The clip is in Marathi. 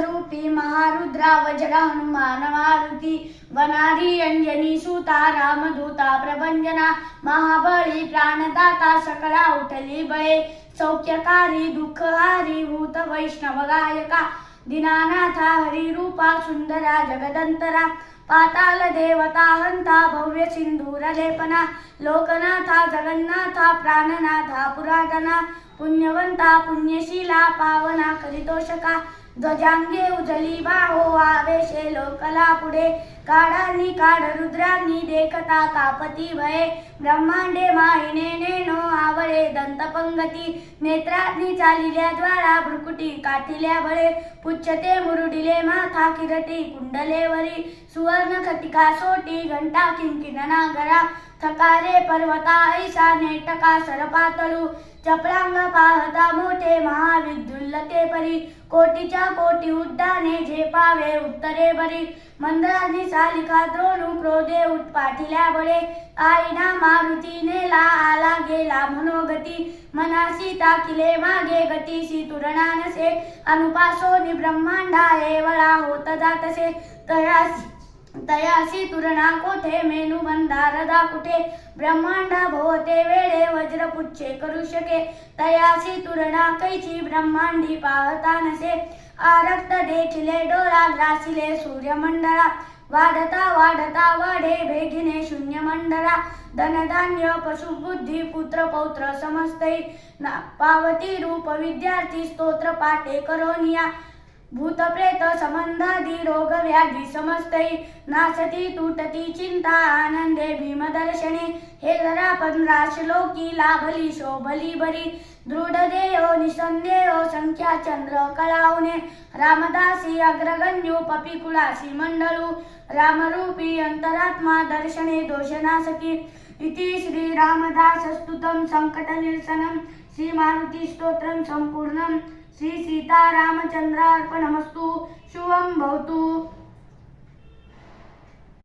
रूपी महारुद्रा वज्र हनुमान मारुती वनारी अंजनी सुता रामदूता प्रभंजना महाबळी प्राणदाता सकला उठली बळे सौख्यकारी दुःखहारी भूत वैष्णव गायका दीनानाथा हरिरूपा सुंदरा जगदंतरा पाताल देवता हंता भव्य सिंधूर लेपना लोकनाथा जगन्नाथा प्राणनाथा पुरातना पुण्यवंता पुण्यशीला पावना करितोषका ध्वजांगे उजली बाहो आवेशे लोकला पुढे काढानी काढ रुद्रांनी देखता कापती भये ब्रह्मांडे माईने नेनो आवळे दंतपंगती नेत्राग्नी चालिल्या ज्वाळा भ्रुकुटी काठिल्या बळे पुच्छते मुरुडिले माथा किरटी कुंडलेवरी सुवर्ण खटिका सोटी घंटा किंकिणना गरा थकारे पर्वता ऐसा नेटका सरपातळू चपळांग पाहता मोठे महाविद्युल्लते परी कोटीच्या कोटी उड्डाणे झेपावे उत्तरे बरी मंदरानी सालिका द्रोणू क्रोधे उत्पाठिल्या बळे आईना मारुतीने ला आला गेला मनोगती मनासी ताकिले मागे गतीसी तुरणा नसे अनुपासोनी ब्रह्मांडा एवळा होत जातसे तयासी तुरणा कोठे मेनू बंधारदा कुठे ब्रह्मांडा भोवते वेळे वज्रपुच्छे करू शके तयासी तुरणा कैची ब्रह्मांडी पाहता नसे आरक्त देखिले डोळा ग्रासिले सूर्यमंडळा वाढता वाढता वाढे भेगिने शून्य मंडळा धनधान्य पशुबुद्धी पुत्र पौत्र समस्तै पावती रूप विद्यार्थी स्तोत्र पाठे करोनिया भूतप्रेत संबंधादी रोग व्याधी समस्तै नासती तुटती चिंता आनंदे भीमदर्शने हे जरा 15 श्लोकी लाभली शोभली बरी दृढ देयो निसंदेयो संख्या चंद्र कळावणे रामदासी अग्रगण्यू पपिकुलासी मंडळू रामरूपी अंतरात्मा दर्शने दोषनासकी इति श्री रामदास स्तुतं संकटनिरसनं श्री मारुती स्तोत्रं संपूर्णं श्री सीतारामचंद्रार्पणमस्तु शुभं भवतु।